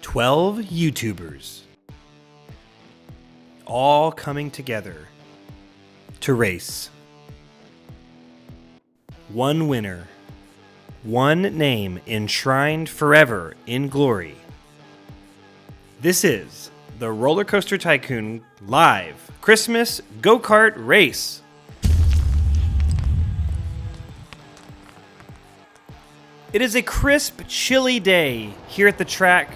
12 YouTubers all coming together to race. One winner, one name enshrined forever in glory. This is the RollerCoaster Tycoon live Christmas Go-Kart race. It is a crisp, chilly day here at the track.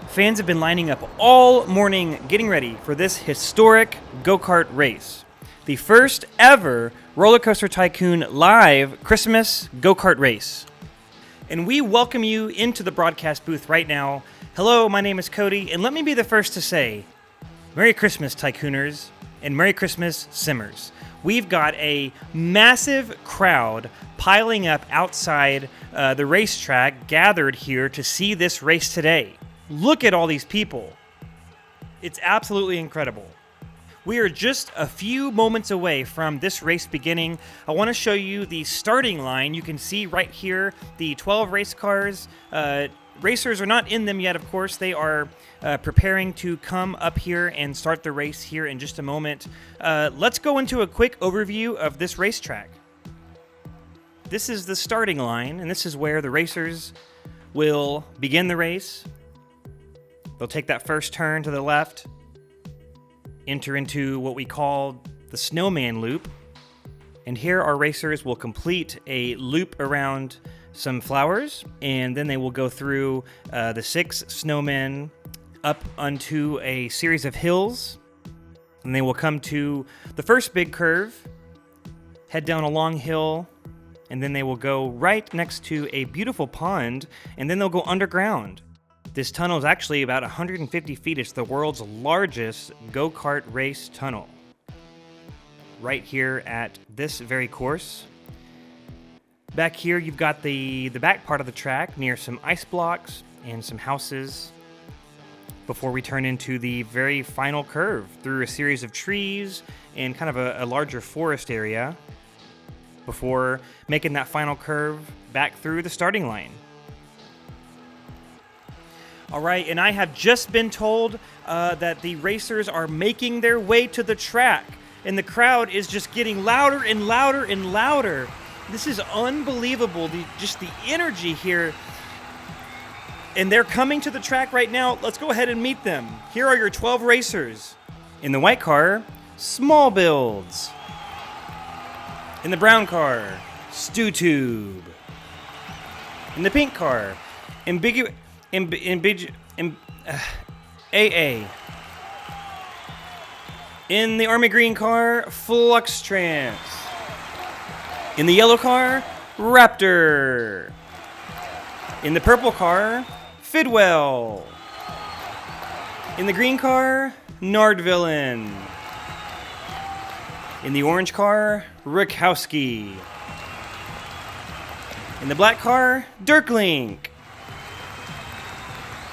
Fans have been lining up all morning getting ready for this historic go-kart race. The first ever RollerCoaster Tycoon live Christmas go-kart race. And we welcome you into the broadcast booth right now. Hello, my name is Cody, and let me be the first to say, Merry Christmas, Tycooners, and Merry Christmas, Simmers. We've got a massive crowd piling up outside the racetrack, gathered here to see this race today. Look at all these people. It's absolutely incredible. We are just a few moments away from this race beginning. I want to show you the starting line. You can see right here the 12 race cars. Racers are not in them yet, of course. They are preparing to come up here and start the race here in just a moment. Let's go into a quick overview of this racetrack. This is the starting line, and this is where the racers will begin the race. They'll take that first turn to the left, enter into what we call the snowman loop, and here our racers will complete a loop around some flowers, and then they will go through the 6 snowmen up onto a series of hills, and they will come to the first big curve, head down a long hill, and then they will go right next to a beautiful pond, and then they'll go underground. This tunnel is actually about 150 feet. It's the world's largest go-kart race tunnel. Right here at this very course. Back here, you've got the back part of the track near some ice blocks and some houses before we turn into the very final curve through a series of trees and kind of a larger forest area before making that final curve back through the starting line. All right, and I have just been told that the racers are making their way to the track, and the crowd is just getting louder and louder and louder. This is unbelievable, just the energy here. And they're coming to the track right now. Let's go ahead and meet them. Here are your 12 racers. In the white car, Small Builds. In the brown car, Stew Tube. In the pink car, AA. In the army green car, Flux Trance. In the yellow car, Raptor. In the purple car, Fidwell. In the green car, Nardvillain. In the orange car, Rakowski. In the black car, Dirklink.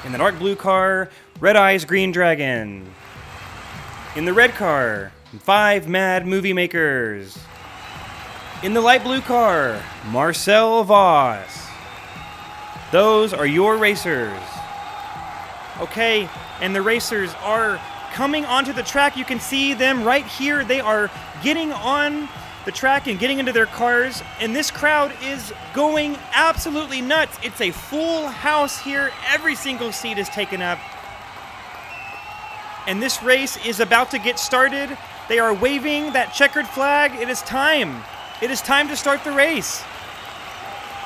In the dark blue car, Red Eyes Green Dragon. In the red car, 5 Mad Movie Makers. In the light blue car, Marcel Voss. Those are your racers. Okay, and the racers are coming onto the track. You can see them right here. They are getting on the track and getting into their cars, and this crowd is going absolutely nuts. It's a full house here. Every single seat is taken up. And this race is about to get started. They are waving that checkered flag. It is time. It is time to start the race.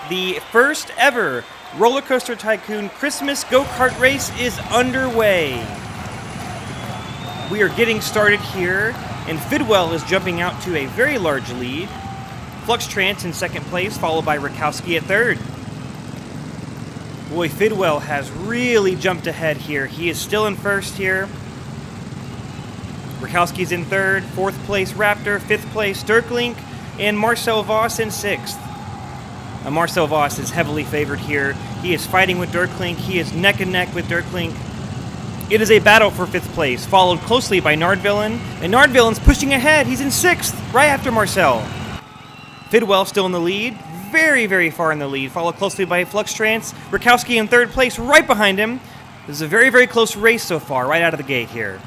The first ever RollerCoaster Tycoon Christmas go-kart race is underway. We are getting started here, and Fidwell is jumping out to a very large lead. Flux Trance in second place, followed by Rakowski at third. Boy, Fidwell has really jumped ahead here. He is still in first here. Rakowski's in third, fourth place Raptor, fifth place Dirklink, and Marcel Voss in sixth. Marcel Voss is heavily favored here. He is fighting with Dirklink. He is neck and neck with Dirklink. It is a battle for fifth place, followed closely by Nardvillain, and Nardvillain's pushing ahead. He's in sixth, right after Marcel. Fidwell still in the lead, very, very far in the lead, followed closely by Flux Trance. Rakowski in third place, right behind him. This is a very, very close race so far, right out of the gate here.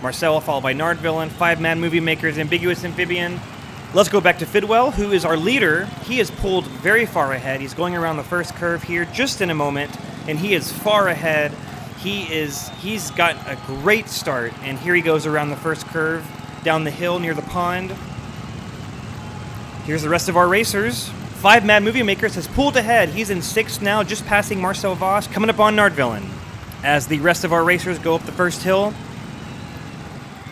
Marcel followed by Nardvillain, 5 Mad Movie Makers, Ambiguous Amphibian. Let's go back to Fidwell, who is our leader. He is pulled very far ahead. He's going around the first curve here just in a moment, and he is far ahead. He's got a great start, and here he goes around the first curve, down the hill near the pond. Here's the rest of our racers. 5 Mad Movie Makers has pulled ahead. He's in 6th now, just passing Marcel Voss, coming up on Nardvillain. As the rest of our racers go up the first hill.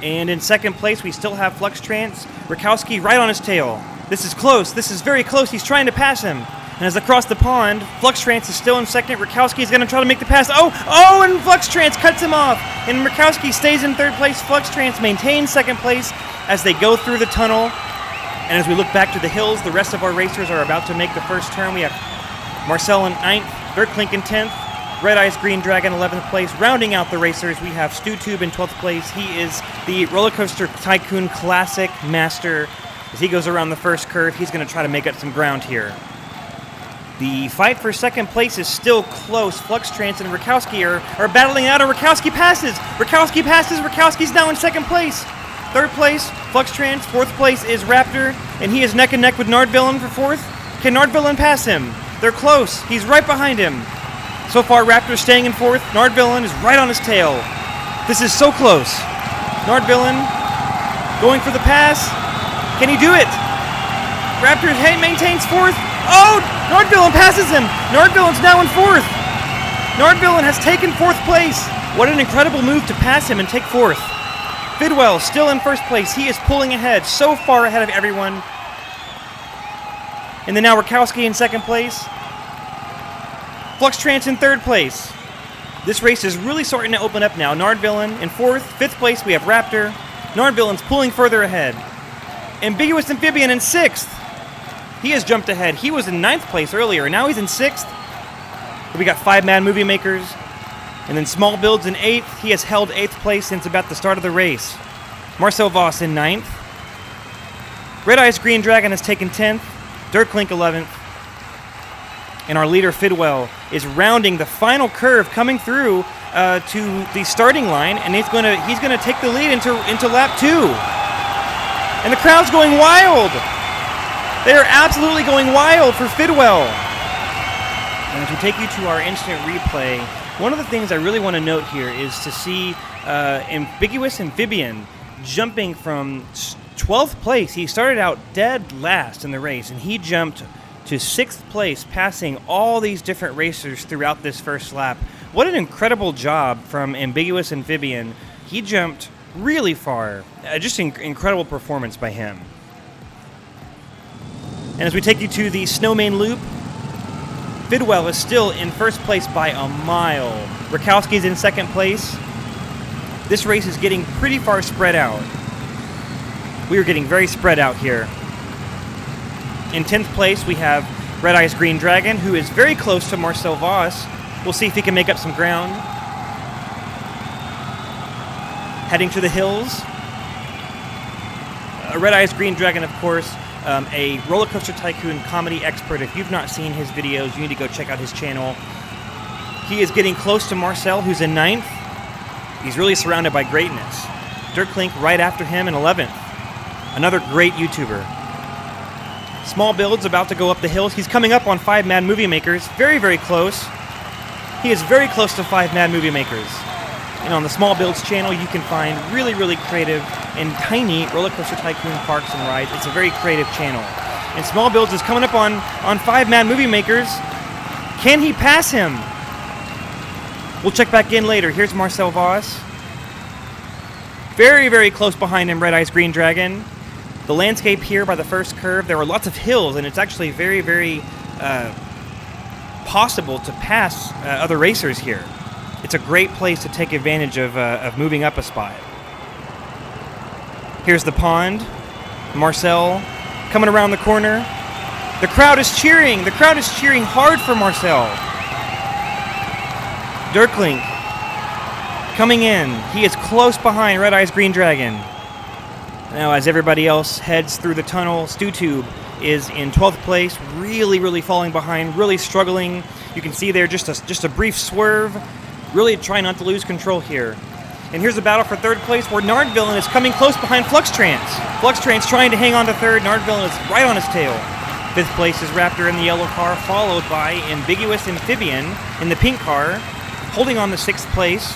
And in 2nd place, we still have Fluxtrance. Rakowski right on his tail. This is close. This is very close. He's trying to pass him. And as across the pond, Fluxtrance is still in 2nd. Rakowski is going to try to make the pass. Oh, and Fluxtrance cuts him off. And Rakowski stays in 3rd place. Fluxtrance maintains 2nd place as they go through the tunnel. And as we look back to the hills, the rest of our racers are about to make the first turn. We have Marcel in 9th, Dirklink in 10th, Red Eyes Green Dragon 11th place. Rounding out the racers, we have StuTube in 12th place. He is the RollerCoaster Tycoon Classic Master. As he goes around the first curve, he's going to try to make up some ground here. The fight for 2nd place is still close. Fluxtrance and Rakowski are battling out, and Rakowski passes. Rakowski's now in 2nd place. 3rd place, Fluxtrance. 4th place is Raptor, and he is neck and neck with Nardvillain for 4th. Can Nardvillain pass him? They're close. He's right behind him. So far, Raptor's staying in 4th. Nardvillain is right on his tail. This is so close. Nardvillain going for the pass. Can he do it? Raptor maintains 4th. Oh, Nardvillain passes him. Nardvillain's now in 4th. Nardvillain has taken 4th place. What an incredible move to pass him and take 4th. Fidwell still in 1st place. He is pulling ahead, so far ahead of everyone. And then now Rakowski in 2nd place. Fluxtrance in 3rd place. This race is really starting to open up now. Nardvillain in 4th. 5th place, we have Raptor. Nardvillain's pulling further ahead. Ambiguous Amphibian in 6th. He has jumped ahead. He was in 9th place earlier. Now he's in 6th. We got 5 Mad Movie Makers. And then Small Builds in 8th. He has held 8th place since about the start of the race. Marcel Voss in 9th. Red Eyes Green Dragon has taken 10th. Dirklink 11th. And our leader, Fidwell, is rounding the final curve coming through to the starting line, and he's gonna take the lead into lap 2. And the crowd's going wild. They are absolutely going wild for Fidwell. And to take you to our instant replay, one of the things I really want to note here is to see Ambiguous Amphibian jumping from 12th place. He started out dead last in the race, and he jumped to 6th place, passing all these different racers throughout this first lap. What an incredible job from Ambiguous Amphibian. He jumped really far. Just an incredible performance by him. And as we take you to the Snowmain Loop, Fidwell is still in 1st place by a mile. Rakowski's in 2nd place. This race is getting pretty far spread out. We are getting very spread out here. In 10th place, we have Red Eyes Green Dragon, who is very close to Marcel Voss. We'll see if he can make up some ground. Heading to the hills. Red Eyes Green Dragon, of course, a RollerCoaster Tycoon comedy expert. If you've not seen his videos, you need to go check out his channel. He is getting close to Marcel, who's in 9th. He's really surrounded by greatness. Dirklink right after him in 11th. Another great YouTuber. Small Build's about to go up the hills. He's coming up on 5 Mad Movie Makers. Very, very close. He is very close to 5 Mad Movie Makers. And on the Small Builds channel, you can find really, really creative and tiny RollerCoaster Tycoon parks and rides. It's a very creative channel. And Small Builds is coming up on 5 Mad Movie Makers. Can he pass him? We'll check back in later. Here's Marcel Voss. Very, very close behind him, Red Eyes Green Dragon. The landscape here by the first curve, there were lots of hills, and it's actually very, very possible to pass other racers here. It's a great place to take advantage of moving up a spot. Here's the pond. Marcel coming around the corner. The crowd is cheering. The crowd is cheering hard for Marcel. Dirklink coming in. He is close behind Red Eyes Green Dragon. Now, as everybody else heads through the tunnel, StuTube is in 12th place, really, really falling behind, really struggling. You can see there just a brief swerve. Really trying not to lose control here. And here's a battle for third place where Nardvillain is coming close behind Fluxtrance. Fluxtrance trying to hang on to third. Nardvillain is right on his tail. Fifth place is Raptor in the yellow car, followed by Ambiguous Amphibian in the pink car, holding on to sixth place.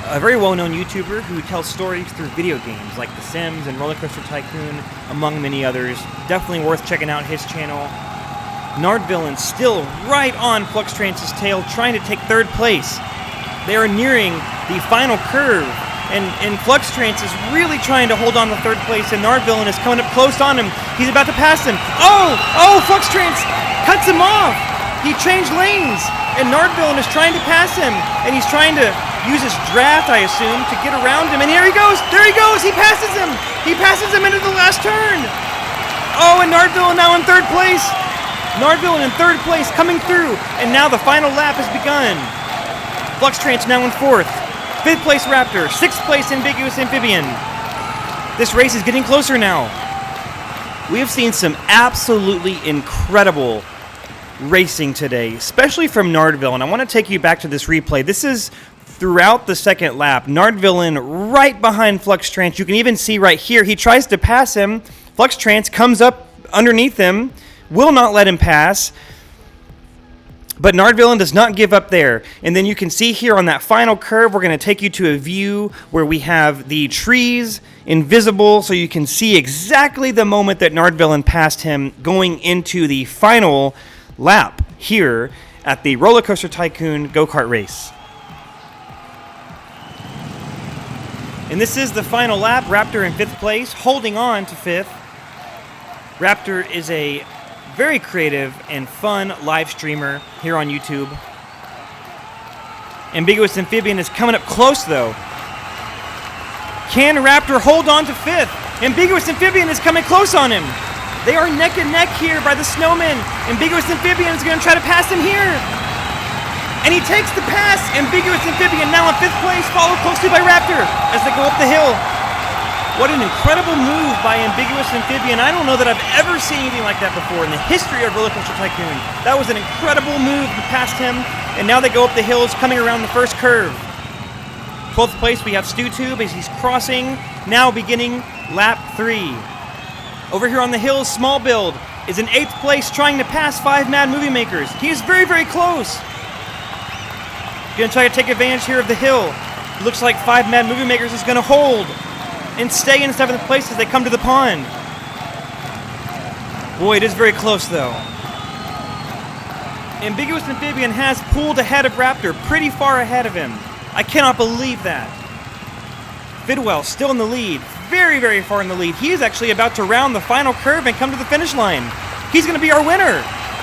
A very well-known YouTuber who tells stories through video games like The Sims and RollerCoaster Tycoon, among many others. Definitely worth checking out his channel. Nardvillain still right on Fluxtrance's tail, trying to take third place. They are nearing the final curve, and Fluxtrance is really trying to hold on to third place, and Nardvillain is coming up close on him. He's about to pass him. Oh, Fluxtrance cuts him off. He changed lanes, and Nardvillain is trying to pass him, and he's trying to use his draft, I assume, to get around him, and here he goes. There he goes. He passes him. He passes him into the last turn. Oh, and Nardvillain now in third place. Nardvillain in third place, coming through, and now the final lap has begun. Fluxtrance now in fourth. Fifth place Raptor. Sixth place Ambiguous Amphibian. This race is getting closer now. We have seen some absolutely incredible racing today, especially from Nardvillain. I want to take you back to this replay. This is throughout the second lap. Nardvillain right behind Fluxtrance. You can even see right here, he tries to pass him. Fluxtrance comes up underneath him, will not let him pass. But Nardvillain does not give up there. And then you can see here on that final curve, we're going to take you to a view where we have the trees invisible, so you can see exactly the moment that Nardvillain passed him going into the final lap here at the RollerCoaster Tycoon Go-Kart race. And this is the final lap. Raptor in fifth place, holding on to fifth. Raptor is a very creative and fun live streamer here on YouTube. Ambiguous Amphibian is coming up close, though. Can Raptor hold on to fifth? Ambiguous Amphibian is coming close on him. They are neck and neck here by the snowman. Ambiguous Amphibian is going to try to pass him here. And he takes the pass. Ambiguous Amphibian now in fifth place, followed closely by Raptor as they go up the hill. What an incredible move by Ambiguous Amphibian. I don't know that I've ever seen anything like that before in the history of RollerCoaster Tycoon. That was an incredible move to pass him, and now they go up the hills coming around the first curve. 12th place, we have StewTube as he's crossing, now beginning lap 3. Over here on the hills, Small Build is in 8th place trying to pass 5 Mad Movie Makers. He is very, very close. Gonna try to take advantage here of the hill. Looks like 5 Mad Movie Makers is gonna hold and stay in 7th place as they come to the pond. Boy, it is very close, though. Ambiguous Amphibian has pulled ahead of Raptor, pretty far ahead of him. I cannot believe that. Bidwell still in the lead, very, very far in the lead. He is actually about to round the final curve and come to the finish line. He's going to be our winner.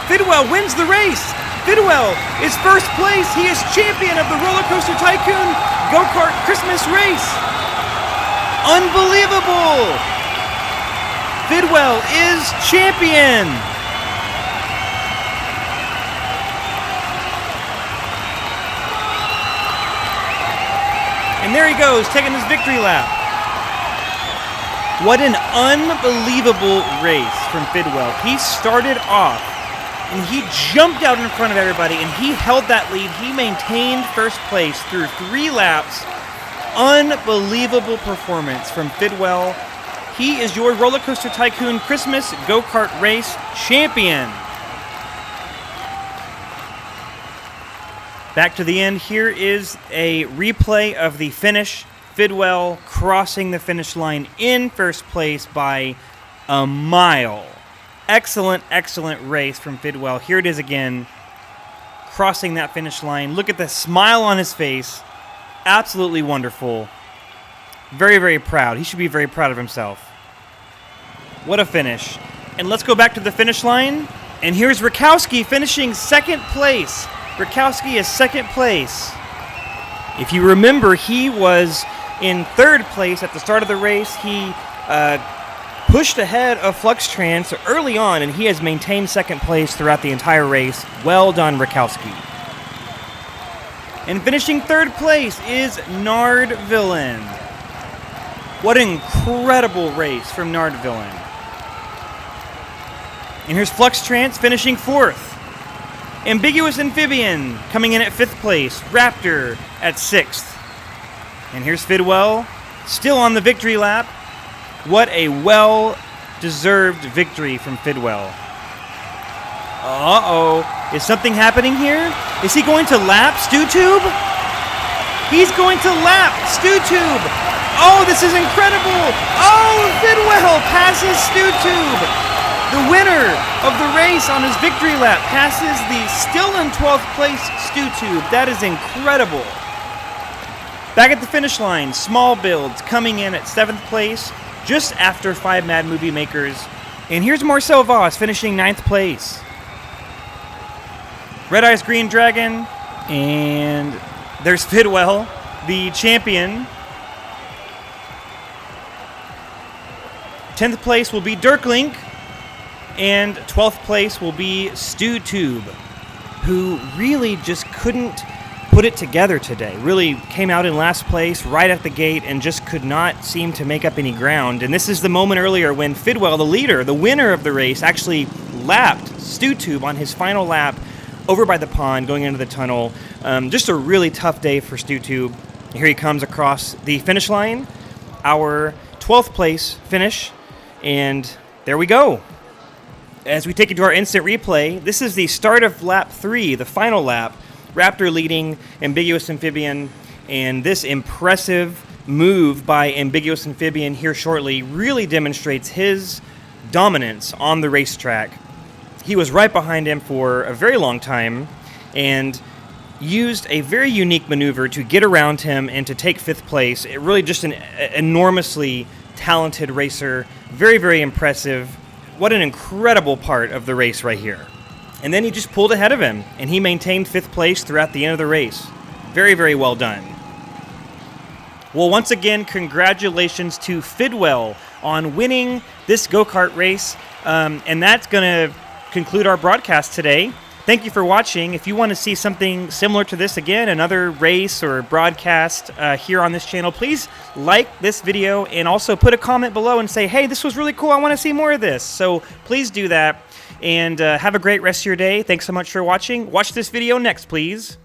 Bidwell wins the race. Bidwell is first place. He is champion of the RollerCoaster Tycoon Go-Kart Christmas race. Unbelievable! Bidwell is champion! And there he goes, taking his victory lap. What an unbelievable race from Bidwell. He started off, and he jumped out in front of everybody, and he held that lead. He maintained first place through 3 laps. Unbelievable performance from Bidwell. He is your RollerCoaster Tycoon Christmas Go-Kart Race champion. Back to the end. Here is a replay of the finish. Bidwell crossing the finish line in first place by a mile. Excellent, excellent race from Bidwell. Here it is again, crossing that finish line. Look at the smile on his face. Absolutely wonderful. Very, very proud. He should be very proud of himself. What a finish. And let's go back to the finish line. And here's Rakowski finishing second place. Rakowski is second place. If you remember, he was in third place at the start of the race. He pushed ahead of Fluxtrance early on, and he has maintained second place throughout the entire race. Well done, Rakowski. And finishing third place is Nardvillain. What an incredible race from Nardvillain. And here's Fluxtrance finishing fourth. Ambiguous Amphibian coming in at fifth place. Raptor at 6th. And here's Fidwell, still on the victory lap. What a well-deserved victory from Fidwell. Uh-oh. Is something happening here? Is he going to lap StuTube? He's going to lap StuTube. Oh, this is incredible. Oh, Fidwell passes StuTube. The winner of the race on his victory lap passes the still in 12th place StuTube. That is incredible. Back at the finish line, Small Builds coming in at 7th place, just after 5 Mad Movie Makers. And here's Marcel Voss finishing 9th place. Red Eyes Green Dragon, and there's Fidwell, the champion. 10th place will be Dirklink, and 12th place will be StuTube, who really just couldn't put it together today. Really came out in last place right at the gate and just could not seem to make up any ground. And this is the moment earlier when Fidwell, the leader, the winner of the race, actually lapped StuTube on his final lap over by the pond going into the tunnel. Just a really tough day for StuTube. Here he comes across the finish line, our 12th place finish, and there we go. As we take you to our instant replay, this is the start of lap 3, the final lap. Raptor leading Ambiguous Amphibian, and this impressive move by Ambiguous Amphibian here shortly really demonstrates his dominance on the racetrack. He was right behind him for a very long time and used a very unique maneuver to get around him and to take 5th place. It really just an enormously talented racer. Very, very impressive. What an incredible part of the race right here. And then he just pulled ahead of him, and he maintained 5th place throughout the end of the race. Very, very well done. Well, once again, congratulations to Fidwell on winning this go-kart race. And that's going to conclude our broadcast today. Thank you for watching. If you want to see something similar to this again, another race or broadcast here on this channel, please like this video and also put a comment below and say, hey, this was really cool. I want to see more of this. So please do that. And have a great rest of your day. Thanks so much for watching. Watch this video next, please.